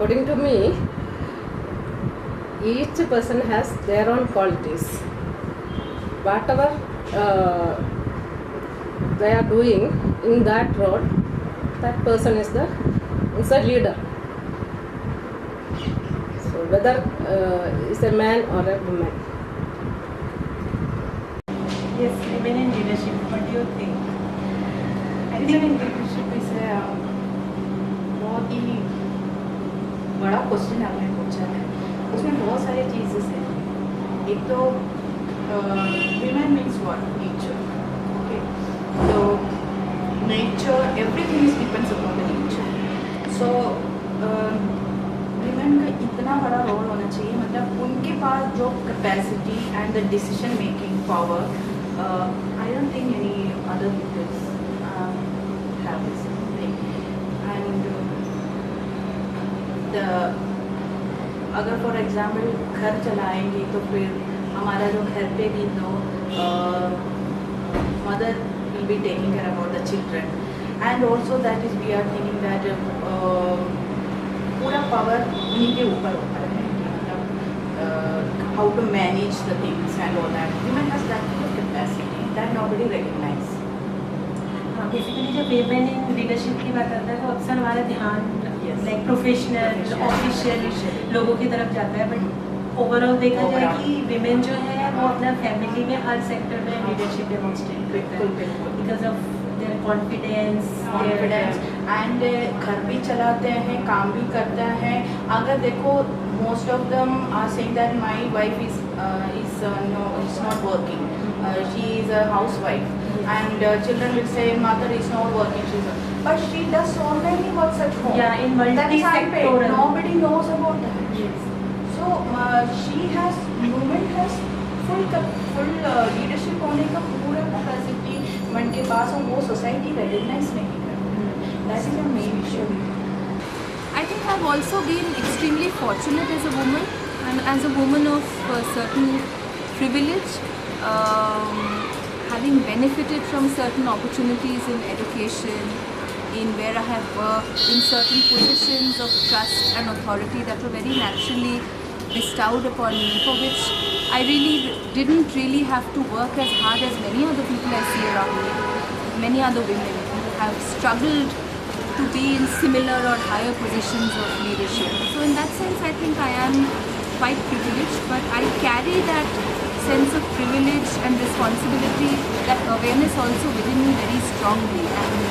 according to me, each person has their own qualities. Whatever they are doing in that role, that person is a leader. So whether is a man or a woman. Yes, women in leadership. What do you think? Women in leadership is a बहुत ही बड़ा question आपने पूछा है. उसमें बहुत सारी चीज़ें हैं. एक तो women means what? Nature. Okay. So nature, everything is depends upon the nature. So women का इतना बड़ा रोल होना चाहिए. मतलब उनके पास जो capacity and the decision making power, I don't think any other people have this thing. And अगर for example घर चलाएंगे तो फिर हमारा जो घर पे भी तो mother will be taking care about the children and also that is we are thinking that पूरा पावर उन्हीं के ऊपर होता है मतलब how to manage the things and all that women has that capacity that nobody recognise. हाँ, basically जब women in leadership की बात आता है तो अक्सर हमारा ध्यान लाइक प्रोफेशनल ऑफिशियल लोगों की तरफ जाता है, बट ओवरऑल देखा जाए कि विमेन जो है वो अपना फैमिली में हर सेक्टर में लीडरशिप डेमोन्स्ट्रेट करते हैं because of their confidence and घर भी चलाते हैं, काम भी करते हैं. अगर देखो most of them are saying that my wife is not working, she is a housewife. And children will say mother is not working, but she does so many works at home. Yeah, in multi-sectoral. Nobody knows about that. Yes. So women has full leadership होने का पूरा capacity मन के पास और वो society recognize नहीं करती. That is a main issue. I think I've also been extremely fortunate as a woman, and as a woman of certain privilege. Having benefited from certain opportunities in education, in where I have worked, in certain positions of trust and authority that were very naturally bestowed upon me, for which I didn't really have to work as hard as many other people I see around me. Many other women have struggled to be in similar or higher positions of leadership. So in that sense, I think I am quite privileged, but I carry that sense of privilege and responsibility, that awareness also within me very strongly, and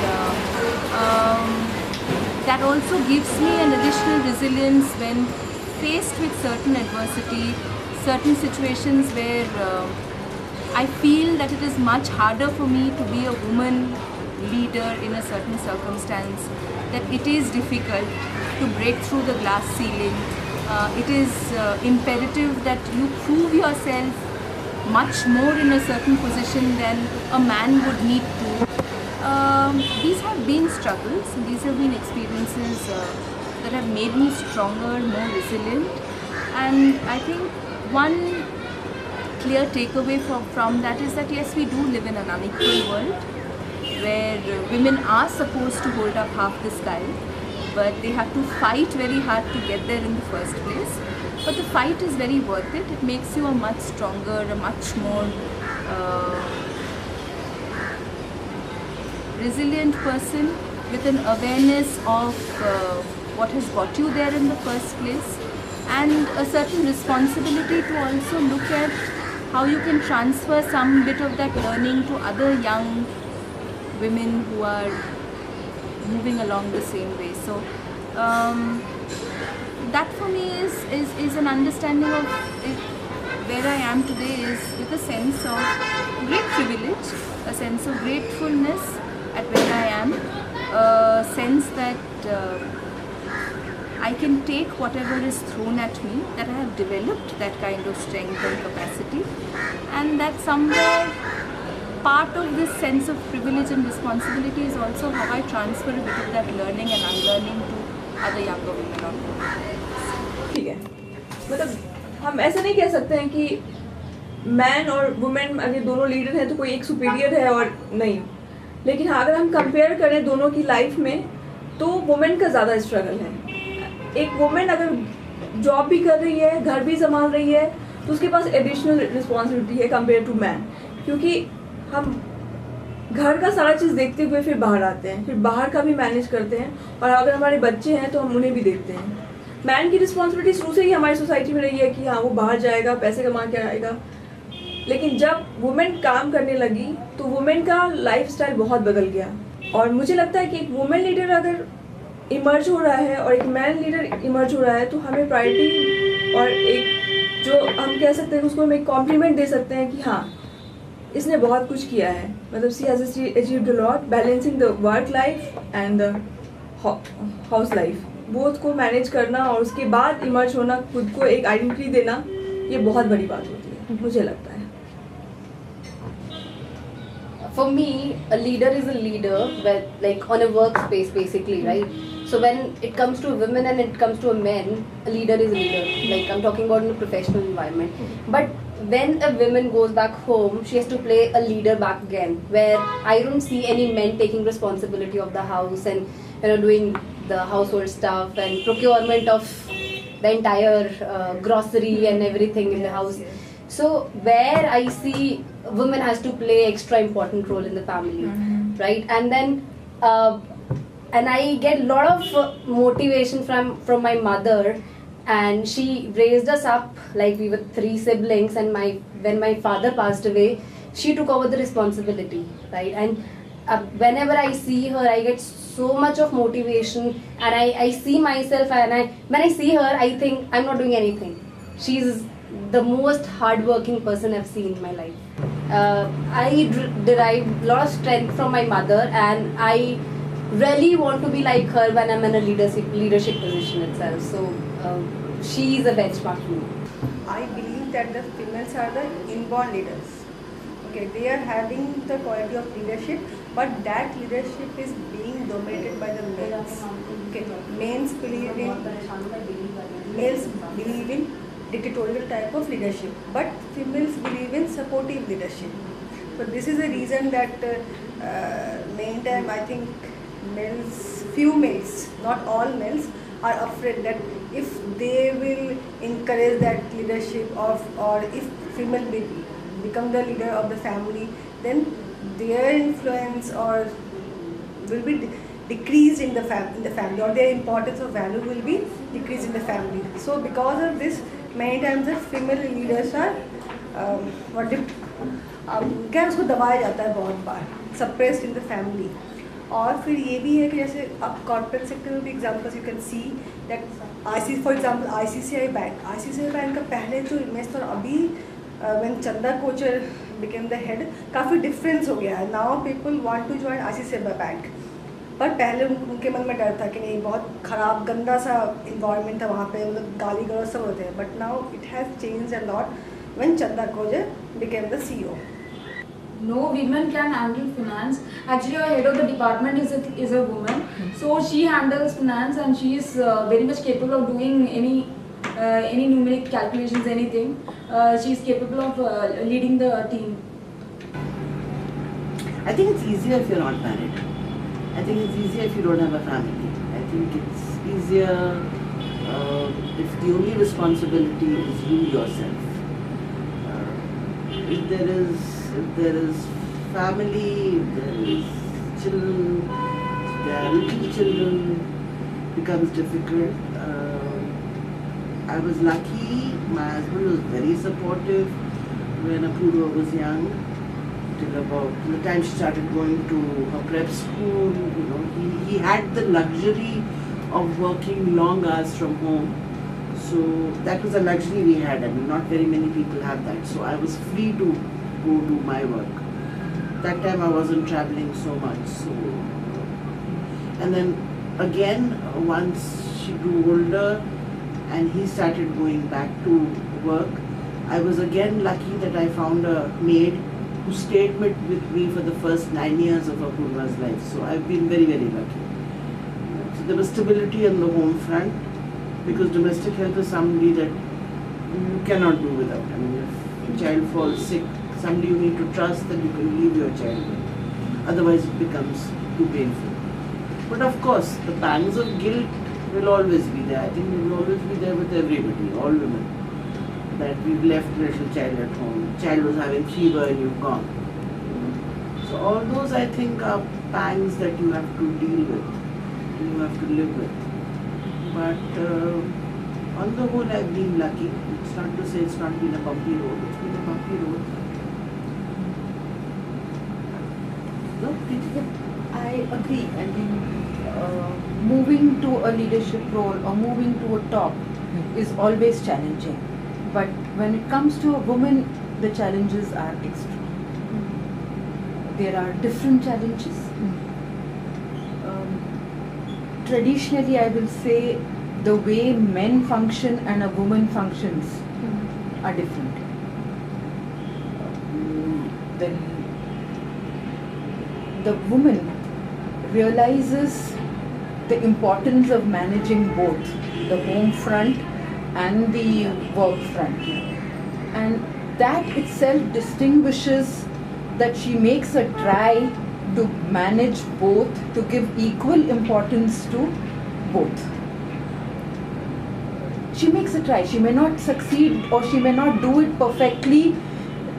that also gives me an additional resilience when faced with certain adversity, certain situations where I feel that it is much harder for me to be a woman leader in a certain circumstance, that it is difficult to break through the glass ceiling. It is imperative that you prove yourself much more in a certain position than a man would need to. These have been struggles, these have been experiences that have made me stronger, more resilient, and I think one clear takeaway from that is that yes, we do live in an unequal world where women are supposed to hold up half the sky, but they have to fight very hard to get there in the first place. But the fight is very worth it. It makes you a much stronger, a much more resilient person with an awareness of what has got you there in the first place, and a certain responsibility to also look at how you can transfer some bit of that learning to other young women who are moving along the same way. So that for me is an understanding of where I am today is with a sense of great privilege, a sense of gratefulness at where I am, a sense that I can take whatever is thrown at me, that I have developed that kind of strength and capacity, and that somewhere part of this sense of privilege and responsibility is also how I transfer a bit of that learning and unlearning to other younger women out there. ठीक है, मतलब हम ऐसा नहीं कह सकते हैं कि मैन और वुमेन अगर दोनों लीडर हैं तो कोई एक सुपीरियर है और नहीं, लेकिन हाँ अगर हम कंपेयर करें दोनों की लाइफ में तो वुमेन का ज़्यादा स्ट्रगल है एक वुमेन अगर जॉब भी कर रही है, घर भी संभाल रही है, तो उसके पास एडिशनल रिस्पॉन्सिबिलिटी है कंपेयर टू मैन, क्योंकि हम घर का सारा चीज़ देखते हुए फिर बाहर आते हैं, फिर बाहर का भी मैनेज करते हैं, और अगर हमारे बच्चे हैं तो हम उन्हें भी देखते हैं। मैन की रिस्पॉन्सिबिलिटी शुरू से ही हमारी सोसाइटी में रही है कि हाँ वो बाहर जाएगा, पैसे कमा के आएगा, लेकिन जब वुमेन काम करने लगी तो वुमेन का लाइफस्टाइल बहुत बदल गया। और मुझे लगता है कि एक वुमेन लीडर अगर इमर्ज हो रहा है और एक मैन लीडर इमर्ज हो रहा है तो हमें प्रायोरिटी और एक जो हम कह सकते हैं उसको हम एक कॉम्प्लीमेंट दे सकते हैं कि हाँ इसने बहुत कुछ किया है, मतलब she has achieved a lot balancing the work life and the house life, both को मैनेज करना और उसके बाद इमर्ज होना, खुद को एक आइडेंटिटी देना, ये बहुत बड़ी बात होती है मुझे लगता है। For me, a leader is a leader, but like on a workspace basically, right? So when it comes to women and it comes to a man, a leader is a leader. Like I'm talking about in a professional environment. But when a woman goes back home, she has to play a leader back again, where I don't see any men taking responsibility of the house and doing the household stuff and procurement of the entire grocery and everything in the house. So where I see women has to play extra important role in the family, right? And then and I get a lot of motivation from my mother, and she raised us up like we were 3 siblings, and when my father passed away, she took over the responsibility, right? And whenever I see her, I get so much of motivation, and I see myself, and when I see her, I think I'm not doing anything. She's the most hardworking person I've seen in my life. I derive a lot of strength from my mother, and I really want to be like her when I'm in a leadership position itself. So she is a benchmark for me. I believe that the females are the inborn leaders. Okay, they are having the quality of leadership, but that leadership is being dominated by the males. Okay, males believe in dictatorial type of leadership, but females believe in supportive leadership. So this is the reason that main time I think few males, not all males, are afraid that if they will encourage that leadership or if female become the leader of the family, then their influence or will be decreased in the family, or their importance or value will be decreased in the family. So because of this, many times the female leaders are क्या उसको दबाया जाता है बहुत बार, suppressed in the family. और फिर ये भी है कि जैसे आप कॉर्पोरेट सेक्टर में भी examples you can see that for example ICICI bank का पहले जो इमेज था, अभी when Chanda Kochhar became the head, काफ़ी डिफरेंस हो गया है. Now people want to join ICICI bank, पर पहले उनके मन में डर था कि नहीं, बहुत ख़राब गंदा सा इन्वायरमेंट था वहाँ पे, मतलब गाली गलौज सब होते हैं. But now it has change a lot when Chanda Kochhar became the CEO. No women can handle finance. Actually, our head of the department is a woman, so she handles finance, and she is very much capable of doing any numeric calculations, anything. She is capable of leading the team. I think it's easier if you're not married. I think it's easier if you don't have a family. I think it's easier if the only responsibility is you yourself. If there is family, if there is children, there are little children, becomes difficult. I was lucky, my husband was very supportive when Apurva was young, till the time she started going to her prep school. You know, he had the luxury of working long hours from home. So that was a luxury we had. I mean, not very many people have that. So I was free to go do my work. That time I wasn't traveling so much. So, and then again, once she grew older and he started going back to work, I was again lucky that I found a maid who stayed with me for the first 9 years of Apurva's life. So I've been very, very lucky. So there was stability on the home front, because domestic health is somebody that you cannot do without. I mean, if a child falls sick, somebody you need to trust that you can leave your child with. Otherwise it becomes too painful. But of course, the pangs of guilt will always be there. I think it will always be there with everybody, all women. That we've left little child at home, child was having fever and you've gone. So all those I think are pangs that you have to deal with, you have to live with. But on the whole I've been lucky. It's not to say it's not been a bumpy road, it's been a bumpy road. No, I agree. I mean, moving to a leadership role or moving to a top is always challenging. But when it comes to a woman, the challenges are extra. There are different challenges. Traditionally, I will say the way men function and a woman functions are different. The woman realizes the importance of managing both the home front and the work front, and that itself distinguishes that she makes a try to manage both, to give equal importance to both. She makes a try. She may not succeed or she may not do it perfectly.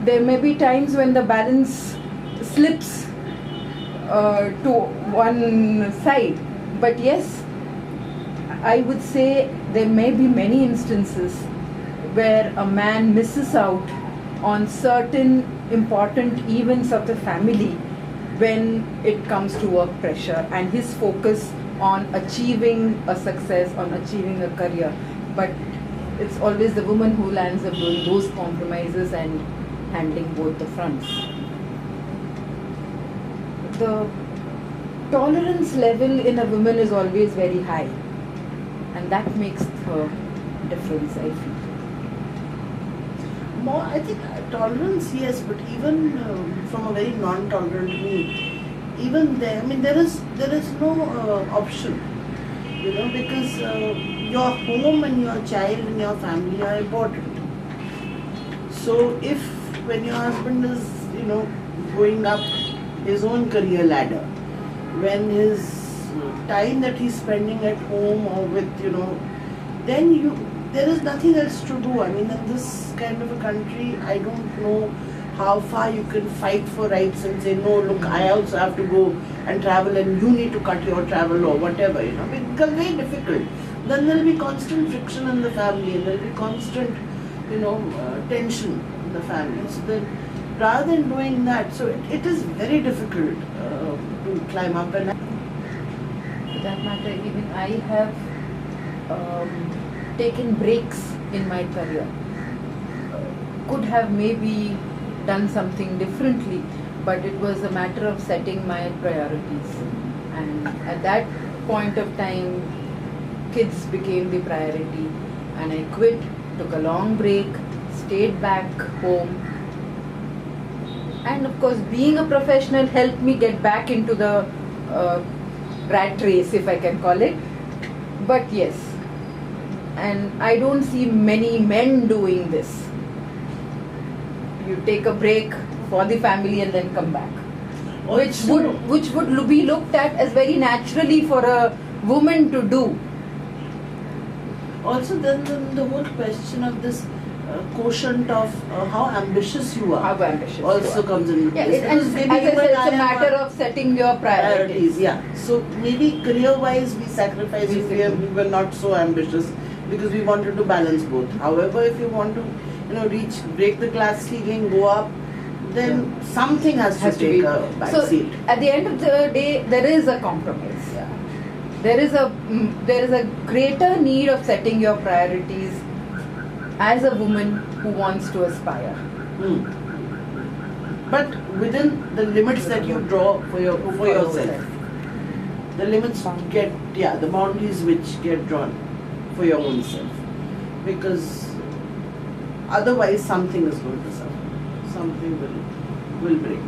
There may be times when the balance slips to one side, but yes, I would say there may be many instances where a man misses out on certain important events of the family when it comes to work pressure and his focus on achieving a success, on achieving a career. But it's always the woman who lands up doing those compromises and handling both the fronts. The tolerance level in a woman is always very high, and that makes the difference, I feel. More, I think tolerance, yes, but even from a very non-tolerant me, even there, I mean, there is no option, because your home and your child and your family are important. So if when your husband is, going up his own career ladder, when his time that he's spending at home or with, then there is nothing else to do. I mean, in this kind of a country, I don't know how far you can fight for rights and say, no, look, I also have to go and travel and you need to cut your travel or whatever, It becomes very difficult. Then there will be constant friction in the family and there will be constant, tension in the family. So then, rather than doing that, so it is very difficult to climb up. And For that matter, even I have taken breaks in my career. Could have maybe done something differently, but it was a matter of setting my priorities. And at that point of time, kids became the priority, and I quit, took a long break, stayed back home. And of course, being a professional helped me get back into the rat race, if I can call it. But yes, and I don't see many men doing this. You take a break for the family and then come back, which would be looked at as very naturally for a woman to do. Also, then the whole question of this quotient of how ambitious you are, How ambitious you also are. comes in. Yeah, place. as Because I maybe said, even it's I a am matter of setting your priorities. Yeah. So maybe career-wise we sacrifice if we were not so ambitious because we wanted to balance both. However, if you want to, break the glass ceiling, go up, then something has to take a back So seat. at the end of the day, there is a compromise. Yeah. There is a greater need of setting your priorities as a woman who wants to aspire. But within the limits that you draw for yourself, the limits the boundaries which get drawn for your own self, because otherwise something is going to suffer, something will break.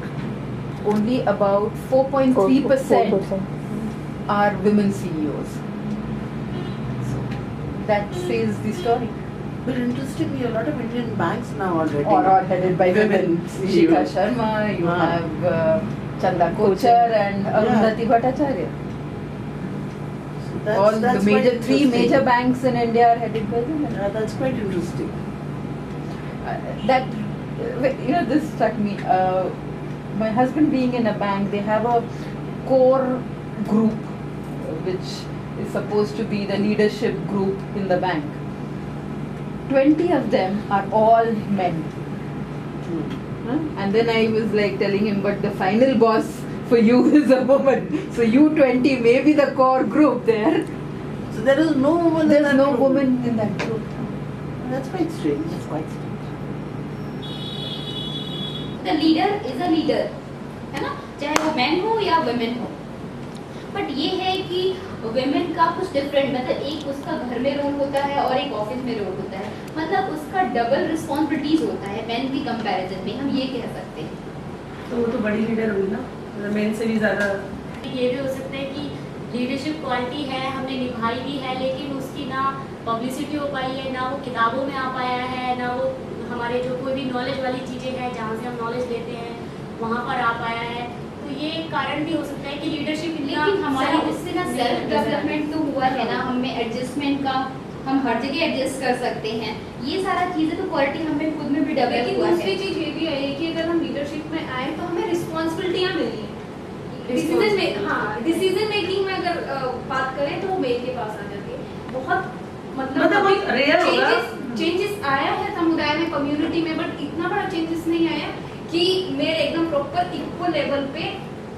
Only about 4.3% are women CEOs. So that says the story. But interestingly, a lot of Indian banks now are getting Or headed by women. CEO. Shikha Sharma, you have Chanda Kochar and Arundhati Bhattacharya. That's- All that's the quite three interesting. major banks in India are headed by women. That's quite interesting. That this struck me. My husband being in a bank, they have a core group which is supposed to be the leadership group in the bank. 20 of them are all men. And then I was like telling him, but the final boss for you is a woman. So you 20 may be the core group there. So there is no woman. There's no woman in that group. That's quite strange. It's quite strange. The leader is a leader, है ना, चाहे वो man हो या women हो. But ये है कि वुमेन का कुछ डिफरेंट, मतलब एक उसका घर में रोल होता है और एक ऑफिस में रोल होता है, मतलब उसका डबल रिस्पॉन्सिबिलिटीज होता है मैन की कंपैरिजन में, हम ये कह सकते हैं. तो वो तो बड़ी लीडर हुई ना, मेन से भी ज़्यादा. ये भी हो सकता है कि लीडरशिप क्वालिटी है, हमने निभाई भी है, लेकिन उसकी ना पब्लिसिटी हो पाई है, ना वो किताबों में आ पाया है, ना वो हमारे जो कोई भी नॉलेज वाली चीज़ें हैं जहाँ से हम नॉलेज लेते हैं वहाँ पर आ पाया है. तो ये कारण भी हो सकता है कि लीडरशिप, लेकिन हमारी उससे ना सेल्फ डेवलपमेंट तो हुआ है ना, हमें एडजस्टमेंट का, हम हर जगह एडजस्ट कर सकते हैं, ये सारा चीज़ें तो क्वालिटी हमें खुद में भी डेवलप हुआ है. दूसरी चीज़ ये भी है कि अगर हम लीडरशिप में आए तो हमें रिस्पॉन्सिबिलिटियाँ मिली हैं. डिसीजन मेकिंग में अगर बात करें तो वो मेल के पास आ जाती है. बहुत मतलब चेंजेस आया है समुदाय में, कम्युनिटी में, बट इतना बड़ा चेंजेस नहीं आया कि मेरे एकदम प्रॉपर इक्वल लेवल पे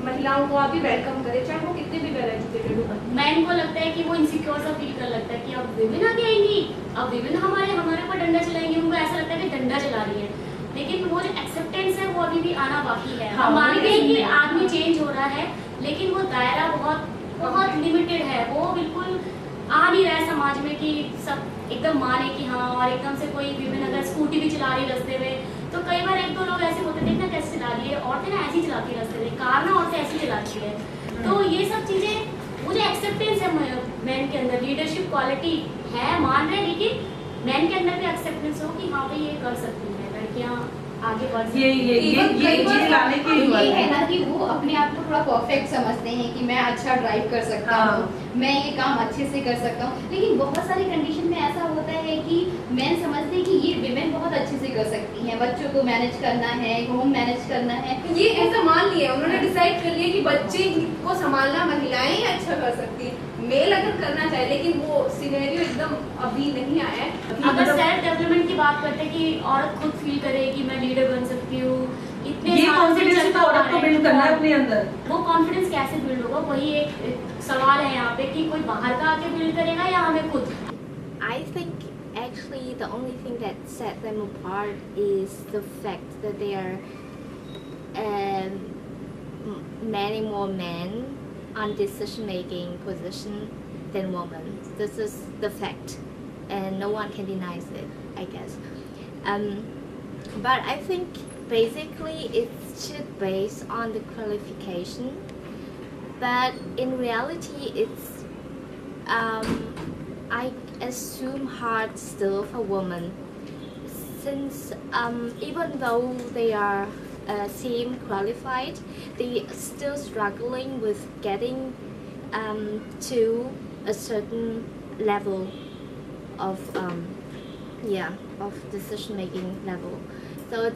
महिलाओं को आप भी वेलकम करें, चाहे वो कितने भी वेल एजुकेटेड हो. मैन को लगता है कि वो इनसिक्योर सा फील कर लगता है कि अब विमेन आगे आएंगी, अब विमेन हमारे ऊपर डंडा चलाएंगे, उनको ऐसा लगता है कि डंडा चला रही है. लेकिन वो जो एक्सेप्टेंस है वो अभी भी आना बाकी है. हम मानते हैं कि आदमी चेंज हो रहा है, लेकिन वो दायरा बहुत बहुत लिमिटेड है. वो बिल्कुल आ नहीं रहा है समाज में कि सब एकदम माने कि हाँ, और एकदम से कोई विमेन अगर स्कूटी भी चला रही रास्ते में, तो कई बार एक दो लोग ऐसे होते देखना कैसे चला रही है, औरतें ना ऐसी चलाती है रास्ते में, कार ना औरतें ऐसी चलाती है. तो ये सब चीज़ें, वो जो एक्सेप्टेंस है मैन के अंदर, लीडरशिप क्वालिटी है मान रहे हैं, लेकिन मैन के अंदर भी एक्सेप्टेंस हो कि हाँ भाई ये कर सकती है लड़कियाँ, आगे बढ़ सकती हैं. ये चीज लाने के लिए ये है ना कि वो अपने आप को थोड़ा परफेक्ट समझते हैं कि मैं अच्छा ड्राइव कर सकता हूँ, मैं ये काम अच्छे से कर सकता हूँ. लेकिन बहुत सारी कंडीशन में ऐसा होता है कि मैन समझते हैं कि ये विमेन बहुत अच्छे से कर सकती हैं, बच्चों को मैनेज करना है, होम मैनेज करना है. ये ऐसा मान लिया, उन्होंने डिसाइड कर लिया कि बच्चे को संभालना महिलाएं ही अच्छा कर सकती है, मेल अगर करना चाहे, लेकिन वो सिनेरियो एकदम अभी नहीं आया है. अगर सेल्फ डेवलपमेंट की बात करते हैं कि औरत खुद फील करे कि मैं लीडर बन सकती हूँ, इतने ये कॉन्फिडेंस तो औरत को बिल्ड करना है अपने अंदर. वो कॉन्फिडेंस कैसे बिल्ड होगा, वही एक सवाल है यहाँ पे कि कोई बाहर का आके बिल्ड करेगा या हमें खुद. I think actually the only thing that set them apart is the fact that they are many more men on decision-making position than women. This is the fact, and no one can deny it, I guess. But I think basically it should base on the qualification, but in reality it's I assume hard still for women, since even though they are seem qualified, they still struggling with getting to a certain level of of decision making level. So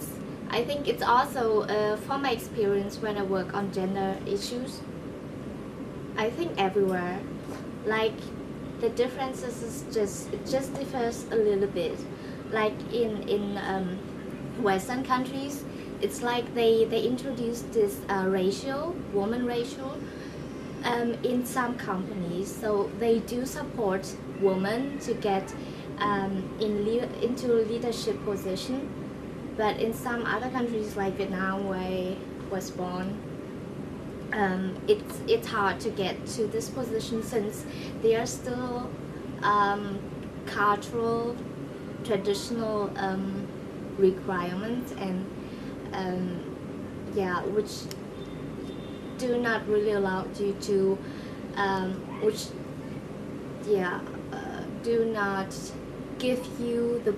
I think it's also from my experience when I work on gender issues, I think everywhere, like the differences is just differs a little bit. Like in Western countries, it's like they introduced this ratio, woman ratio, in some companies. So they do support women to get into a leadership position. But in some other countries like Vietnam, where I was born, it's hard to get to this position since they are still cultural, traditional requirements, and which do not really allow you to, do not give you the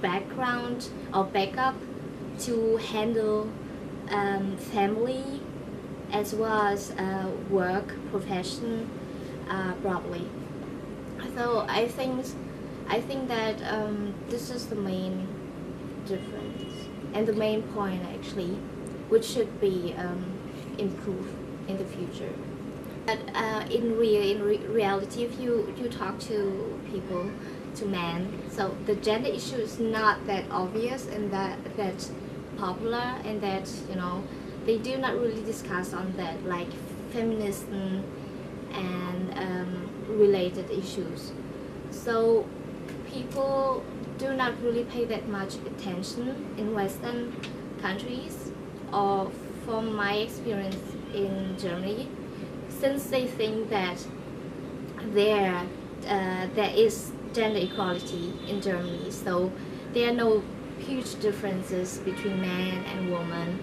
background or backup to handle family as well as work, profession, broadly. So I think that this is the main difference and the main point actually, which should be improved in the future. But in reality, if you talk to people, to men, so the gender issue is not that obvious and that's popular, and that they do not really discuss on that, like feminism and related issues. So people do not really pay that much attention in Western countries, or from my experience in Germany, since they think that there is gender equality in Germany, so there are no huge differences between man and woman,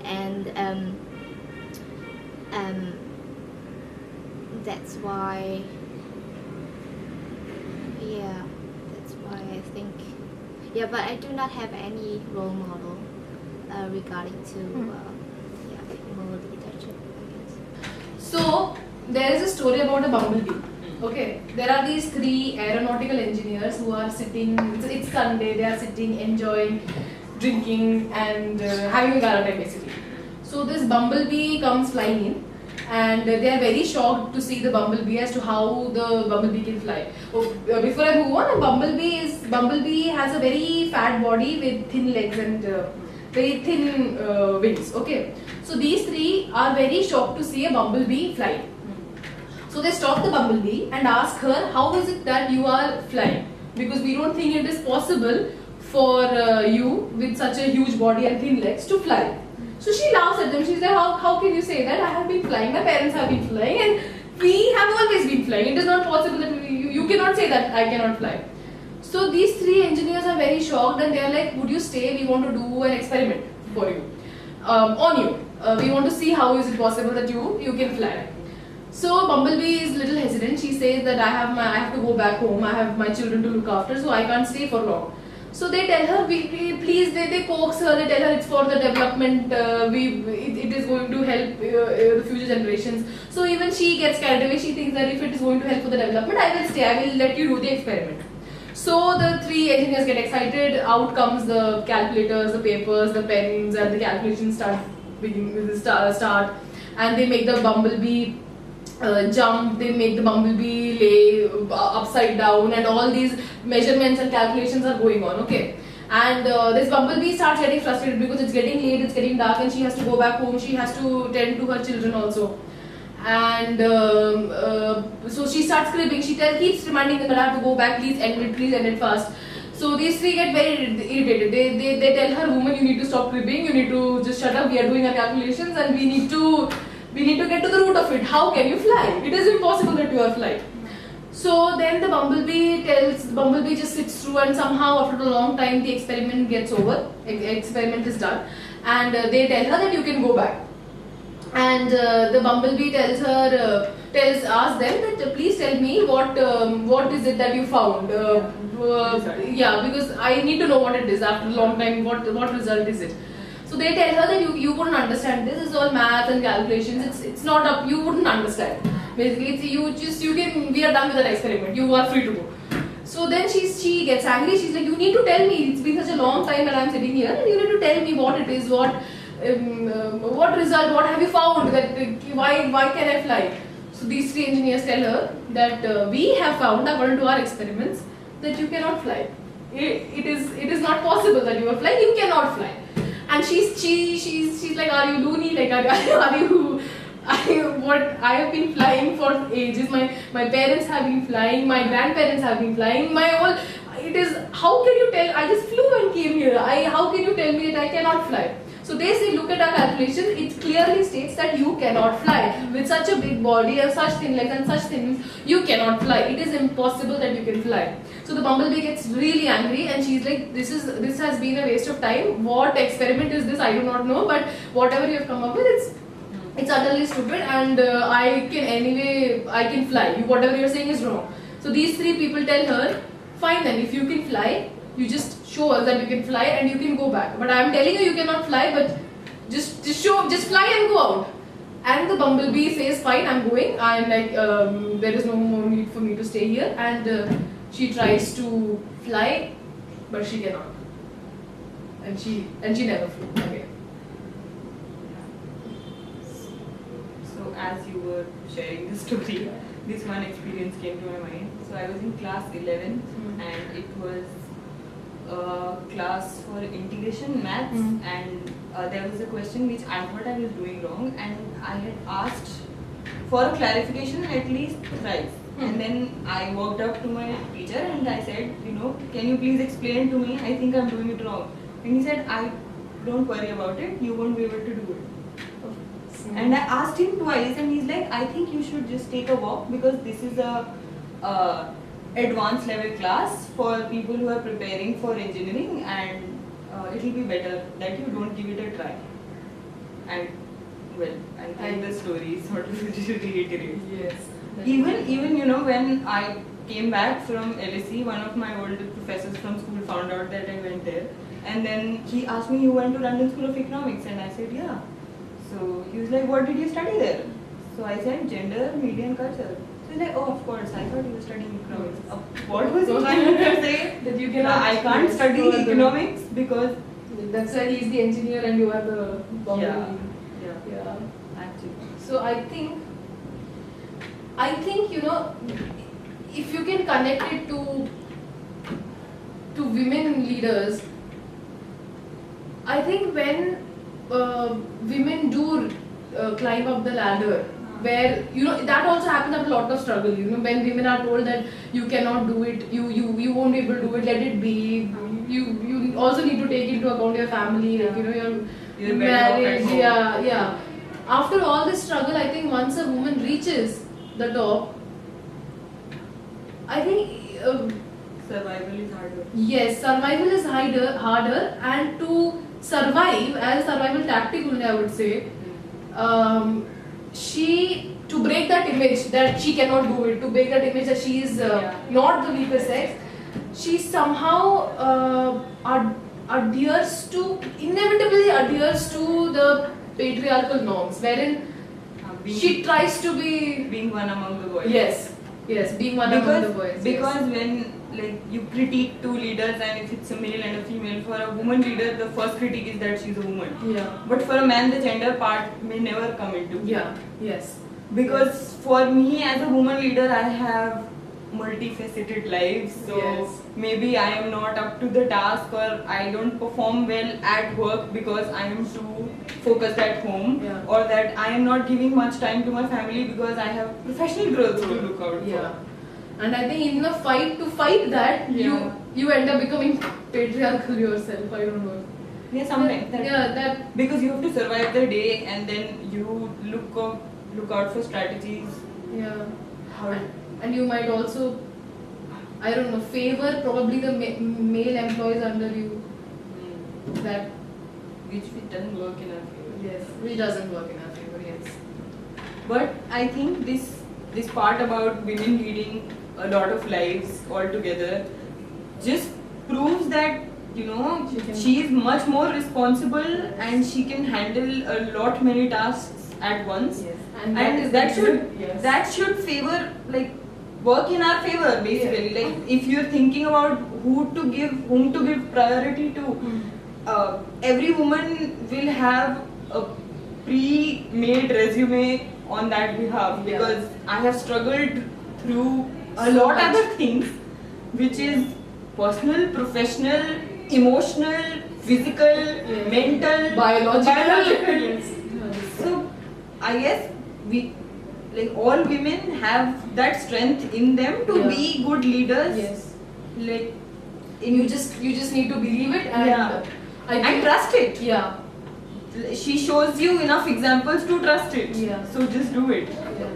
and that's why I think, but I do not have any role model regarding to female leadership, I guess. So there is a story about a bumblebee. Okay, there are these 3 aeronautical engineers who are sitting, it's Sunday, they are sitting, enjoying, drinking and having a gala time basically. So this bumblebee comes flying in, and they are very shocked to see the bumblebee as to how the bumblebee can fly. Before I move on, bumblebee has a very fat body with thin legs and very thin wings. Okay, so these 3 are very shocked to see a bumblebee fly. So they stop the bumblebee and ask her, how is it that you are flying? Because we don't think it is possible for you with such a huge body and thin legs to fly. So she laughs at them. She's like, how can you say that? I have been flying, my parents have been flying, and we have always been flying. It is not possible that you cannot say that I cannot fly. So these 3 engineers are very shocked, and they are like, would you stay? We want to do an experiment for you, on you. We want to see how is it possible that you can fly. So Bumblebee is little hesitant. She says that I have to go back home. I have my children to look after, so I can't stay for long. So they tell her, please, they coax her. They tell her it's for the development. It is going to help the future generations. So even she gets carried away. She thinks that if it is going to help for the development, I will stay. I will let you do the experiment. So the 3 engineers get excited. Out comes the calculators, the papers, the pens, and the calculations start, and they make the bumblebee jump, they make the bumblebee lay upside down, and all these measurements and calculations are going on, okay. And this bumblebee starts getting frustrated because it's getting late, it's getting dark, and she has to go back home, she has to tend to her children also. And so she starts cribbing, she keeps reminding them that I have to go back, please end it fast. So these 3 get very irritated. They tell her, woman, you need to stop cribbing, you need to just shut up, we are doing our calculations and we need to get to the root of it. How can you fly? It is impossible that you are flying. So then the bumblebee just sits through, and somehow after a long time the experiment gets over, experiment is done, and they tell her that you can go back. And the bumblebee asks them that please tell me what is it that you found. Because I need to know what it is after a long time. What result is it? So they tell her that you wouldn't understand. This is all math and calculations. It's not up. You wouldn't understand. Basically, we are done with that experiment. You are free to go. So then she gets angry. She's like, you need to tell me. It's been such a long time that I'm sitting here, and you need to tell me what it is. What result? What have you found? That why can I fly? So these 3 engineers tell her that we have found, according to our experiments, that you cannot fly. It is not possible that you are flying. You cannot fly. And she's like, are you loony? Like, are you? What I have been flying for ages. My parents have been flying. My grandparents have been flying. It is. How can you tell? I just flew and came here. How can you tell me that I cannot fly? So they say, look at our calculations. It clearly states that you cannot fly with such a big body and such thin legs and such things. You cannot fly. It is impossible that you can fly. So the bumblebee gets really angry, and she's like, this has been a waste of time. What experiment is this? I do not know. But whatever you have come up with, it's utterly stupid, and I can fly. Whatever you're saying is wrong. So these 3 people tell her, fine then, if you can fly, you just show us that you can fly and you can go back. But I am telling you cannot fly, but just fly and go out. And the bumblebee says, fine, I'm going. I'm like, there is no more need for me to stay here. And she tries to fly, but she cannot. And she never flew again. So as you were sharing the story, this one experience came to my mind. So I was in class 11 and it was a class for integration maths and there was a question which I thought I was doing wrong and I had asked for a clarification at least thrice. And then I walked up to my teacher and I said, can you please explain to me? I think I'm doing it wrong. And he said, don't worry about it, you won't be able to do it. And I asked him twice and he's like, I think you should just take a walk because this is a advanced level class for people who are preparing for engineering and it will be better that you don't give it a try. And well, I think the story is sort of reiterated. Yes. Even when I came back from LSE, one of my old professors from school found out that I went there. And then he asked me, you went to London School of Economics? And I said, yeah. So he was like, what did you study there? So I said, gender, media and culture. So he's like, oh, of course, I thought you were studying economics. What was he trying to say? That you cannot I can't study economics because... That's why he's the engineer and you are the bumblebee. Yeah. Actually. So I think, if you can connect it to women leaders, I think when women do climb up the ladder, where that also happens after a lot of struggle. When women are told that you cannot do it, you won't be able to do it, let it be. You also need to take into account your family, your marriage. Yeah. After all this struggle, I think once a woman reaches the top, I think survival is harder. Yes, survival is harder, and to survive as a survival tactic only, I would say, to break that image that she cannot do it, to break that image that she is not the weaker sex, she somehow inevitably adheres to the patriarchal norms, wherein she tries to be being one among the boys. Yes, being one among the boys. Because when you critique two leaders and if it's a male and a female, for a woman leader the first critique is that she's a woman. Yeah. But for a man the gender part may never come into play. Yeah. Yes. Because for me as a woman leader I have multifaceted lives, so maybe I am not up to the task or I don't perform well at work because I am too focused at home, or that I am not giving much time to my family because I have professional growth to look out for. And I think in the fight to fight that, you end up becoming patriarchal yourself. I don't know. Yeah, sometimes. That because you have to survive the day and then you look out for strategies. Yeah. And you might also, I don't know, favor probably the male employees under you. That which doesn't work in our favor. Yes, which doesn't work in our favor. Yes. But I think this part about women leading a lot of lives altogether just proves that she is much more responsible and she can handle a lot many tasks at once. Yes. And that should favor work in our favor basically. If you're thinking about whom to give priority to, every woman will have a pre-made resume on that behalf, because I have struggled through a lot of other things, which is personal, professional, emotional, physical, mental, biological. So I guess all women have that strength in them to be good leaders. Yes. You just need to believe it and and trust it. Yeah. She shows you enough examples to trust it. Yeah. So just do it. Yeah.